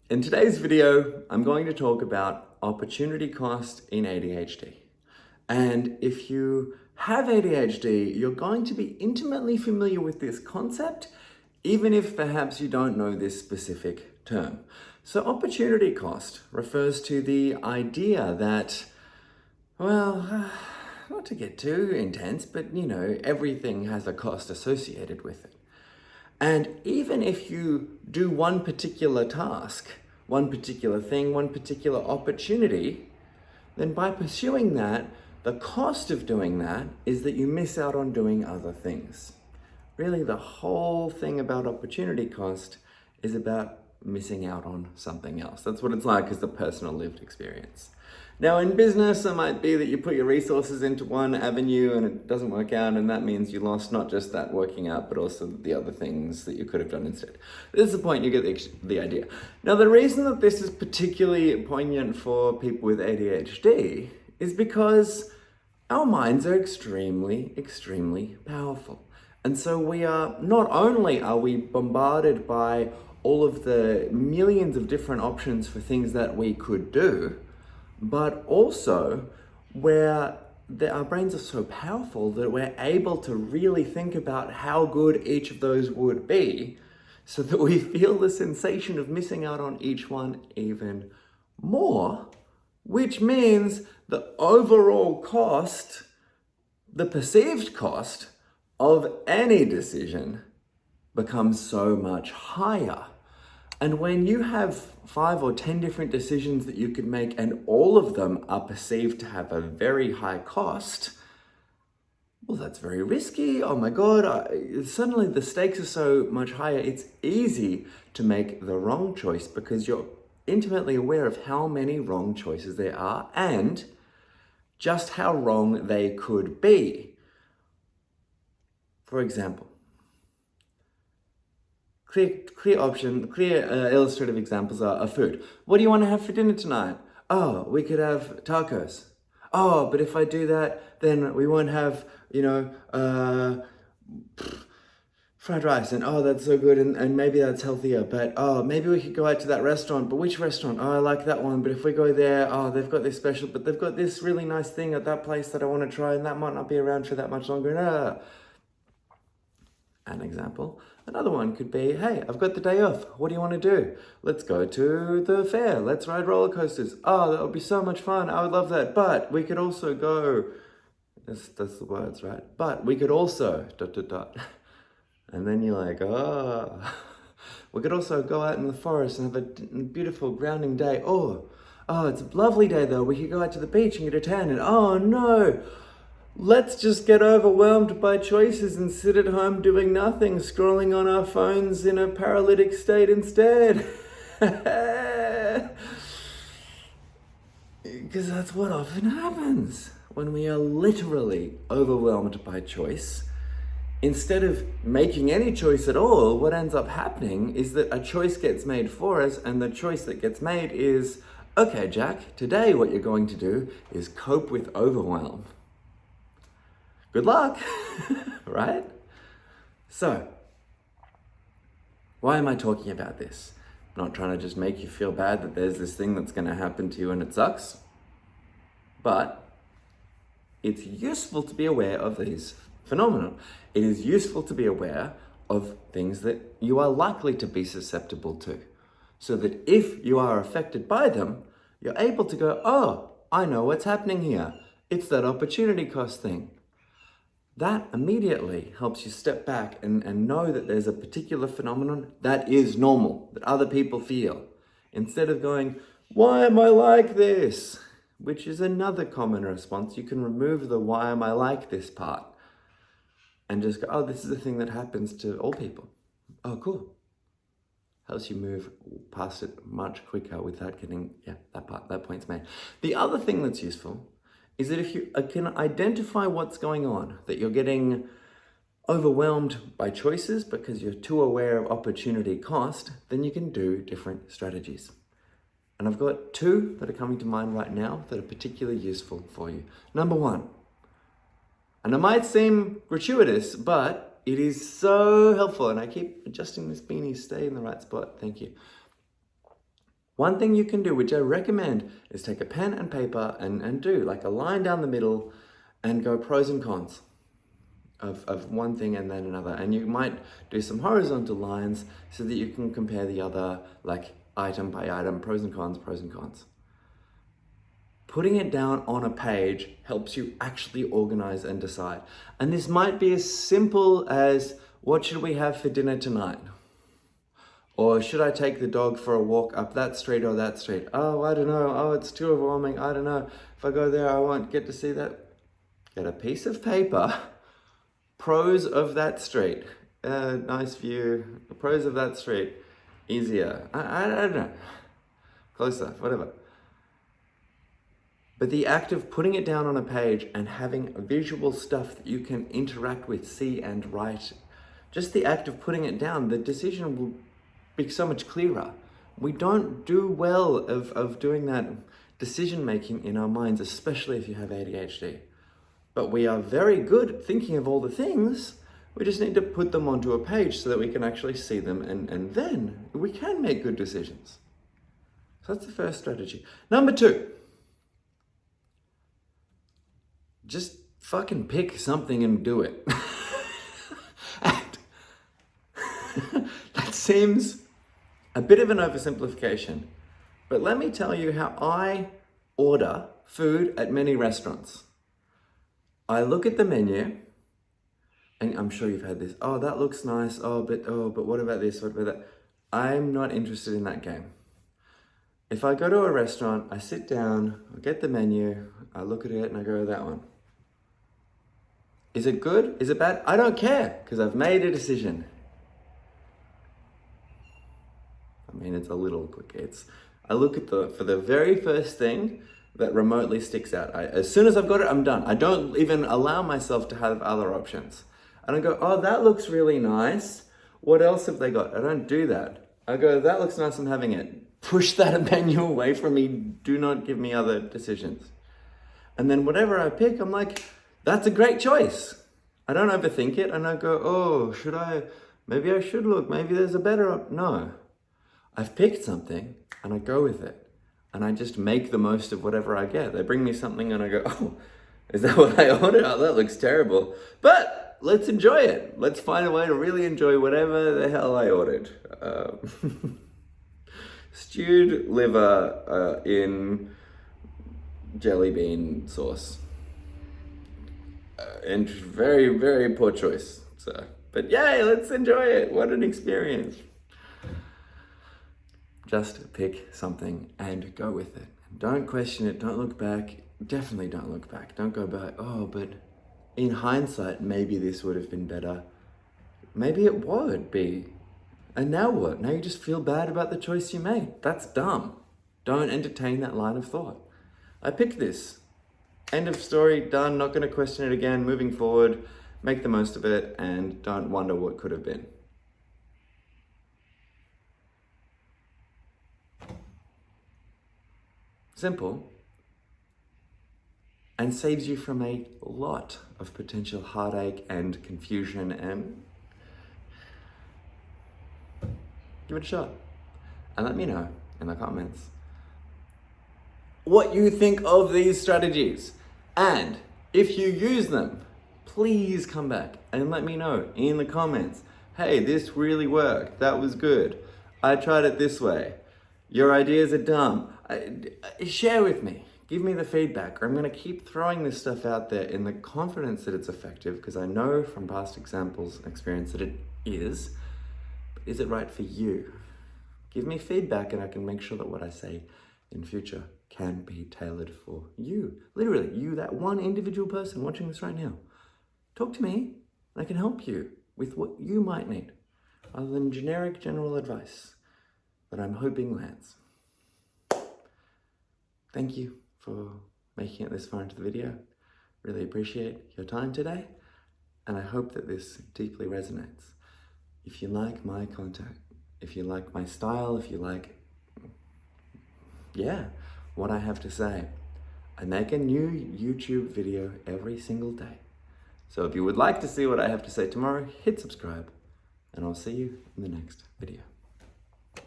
In today's video, I'm going to talk about opportunity cost in ADHD. And if you have ADHD, you're going to be intimately familiar with this concept, even if perhaps you don't know this specific term. So opportunity cost refers to the idea that, well, not to get too intense, but everything has a cost associated with it. And even if you do one particular task, one particular thing, one particular opportunity, then by pursuing that, the cost of doing that is that you miss out on doing other things. Really, the whole thing about opportunity cost is about missing out on something else. That's what it's like as the personal lived experience. Now in business, it might be that you put your resources into one avenue and it doesn't work out, and that means you lost not just that working out, but also the other things that you could have done instead. This is the point, you get the idea. Now the reason that this is particularly poignant for people with ADHD is because our minds are extremely, extremely powerful. And so not only are we bombarded by all of the millions of different options for things that we could do, but also our brains are so powerful that we're able to really think about how good each of those would be, so that we feel the sensation of missing out on each one even more, which means the overall cost, the perceived cost of any decision becomes so much higher. And when you have 5 or 10 different decisions that you could make and all of them are perceived to have a very high cost, well, that's very risky. Oh my God, suddenly the stakes are so much higher. It's easy to make the wrong choice because you're intimately aware of how many wrong choices there are and just how wrong they could be. For example, clear illustrative examples are food. What do you want to have for dinner tonight? Oh, we could have tacos. Oh, but if I do that, then we won't have, fried rice. And oh, that's so good. And maybe that's healthier. But oh, maybe we could go out to that restaurant. But which restaurant? Oh, I like that one. But if we go there, oh, they've got this special, but they've got this really nice thing at that place that I want to try. And that might not be around for that much longer. An example. Another one could be, hey, I've got the day off. What do you want to do? Let's go to the fair. Let's ride roller coasters. Oh, that would be so much fun. I would love that. But we could also go, that's the words, right? But we could also, ... And then you're like, oh, we could also go out in the forest and have a beautiful grounding day. Oh, it's a lovely day though. We could go out to the beach and get a tan. And oh no, let's just get overwhelmed by choices and sit at home doing nothing, scrolling on our phones in a paralytic state instead. Because that's what often happens when we are literally overwhelmed by choice. Instead of making any choice at all, what ends up happening is that a choice gets made for us, and the choice that gets made is, okay, Jack, today what you're going to do is cope with overwhelm. Good luck, right? So, why am I talking about this? I'm not trying to just make you feel bad that there's this thing that's going to happen to you and it sucks, but it's useful to be aware of these phenomena. It is useful to be aware of things that you are likely to be susceptible to, so that if you are affected by them, you're able to go, oh, I know what's happening here. It's that opportunity cost thing. That immediately helps you step back and know that there's a particular phenomenon that is normal, that other people feel. Instead of going, why am I like this? Which is another common response. You can remove the why am I like this part and just go, oh, this is a thing that happens to all people. Oh, cool. Helps you move past it much quicker without getting, that point's made. The other thing that's useful is that if you can identify what's going on, that you're getting overwhelmed by choices because you're too aware of opportunity cost, then you can do different strategies. And I've got 2 that are coming to mind right now that are particularly useful for you. Number 1, and it might seem gratuitous, but it is so helpful, and I keep adjusting this beanie, stay in the right spot, thank you. One thing you can do, which I recommend, is take a pen and paper and do like a line down the middle and go pros and cons of one thing and then another. And you might do some horizontal lines so that you can compare the other, like item by item, pros and cons, pros and cons. Putting it down on a page helps you actually organize and decide. And this might be as simple as, what should we have for dinner tonight? Or should I take the dog for a walk up that street or that street? Oh, I don't know. Oh, it's too overwhelming. I don't know. If I go there, I won't get to see that. Get a piece of paper, pros of that street, nice view, pros of that street, easier. I don't know. Closer, whatever. But the act of putting it down on a page and having visual stuff that you can interact with, see and write, just the act of putting it down, the decision will be so much clearer. We don't do well of doing that decision making in our minds, especially if you have ADHD. But we are very good at thinking of all the things. We just need to put them onto a page so that we can actually see them, and then we can make good decisions. So that's the first strategy. Number 2. Just fucking pick something and do it. And that seems a bit of an oversimplification, but let me tell you how I order food at many restaurants. I look at the menu, and I'm sure you've had this. Oh, that looks nice. But what about this? What about that? I'm not interested in that game. If I go to a restaurant, I sit down, I get the menu, I look at it, and I go, that one. Is it good? Is it bad? I don't care, because I've made a decision. I mean, it's a little quick. I look at for the very first thing that remotely sticks out. As soon as I've got it, I'm done. I don't even allow myself to have other options. I don't go, oh, that looks really nice. What else have they got? I don't do that. I go, that looks nice, I'm having it. Push that menu away from me. Do not give me other decisions. And then whatever I pick, I'm like, that's a great choice. I don't overthink it. And I go, oh, maybe I should look. Maybe there's a better No. I've picked something and I go with it. And I just make the most of whatever I get. They bring me something and I go, oh, is that what I ordered? Oh, that looks terrible. But let's enjoy it. Let's find a way to really enjoy whatever the hell I ordered. Stewed liver in jelly bean sauce. And very, very poor choice. But yay, let's enjoy it. What an experience. Just pick something and go with it. Don't question it. Don't look back. Definitely don't look back. Don't go back. Oh, but in hindsight, maybe this would have been better. Maybe it would be. And now what? Now you just feel bad about the choice you made. That's dumb. Don't entertain that line of thought. I picked this. End of story. Done. Not going to question it again. Moving forward. Make the most of it and don't wonder what could have been. Simple, and saves you from a lot of potential heartache and confusion, and give it a shot. And let me know in the comments what you think of these strategies. And if you use them, please come back and let me know in the comments. Hey, this really worked. That was good. I tried it this way. Your ideas are dumb. Share with me. Give me the feedback. Or I'm going to keep throwing this stuff out there in the confidence that it's effective, because I know from past examples and experience that it is. But is it right for you? Give me feedback and I can make sure that what I say in future can be tailored for you. Literally, you, that one individual person watching this right now. Talk to me and I can help you with what you might need, other than generic general advice that I'm hoping lands. Thank you for making it this far into the video. Really appreciate your time today, and I hope that this deeply resonates. If you like my content, if you like my style, if you like, what I have to say, I make a new YouTube video every single day. So if you would like to see what I have to say tomorrow, hit subscribe, and I'll see you in the next video.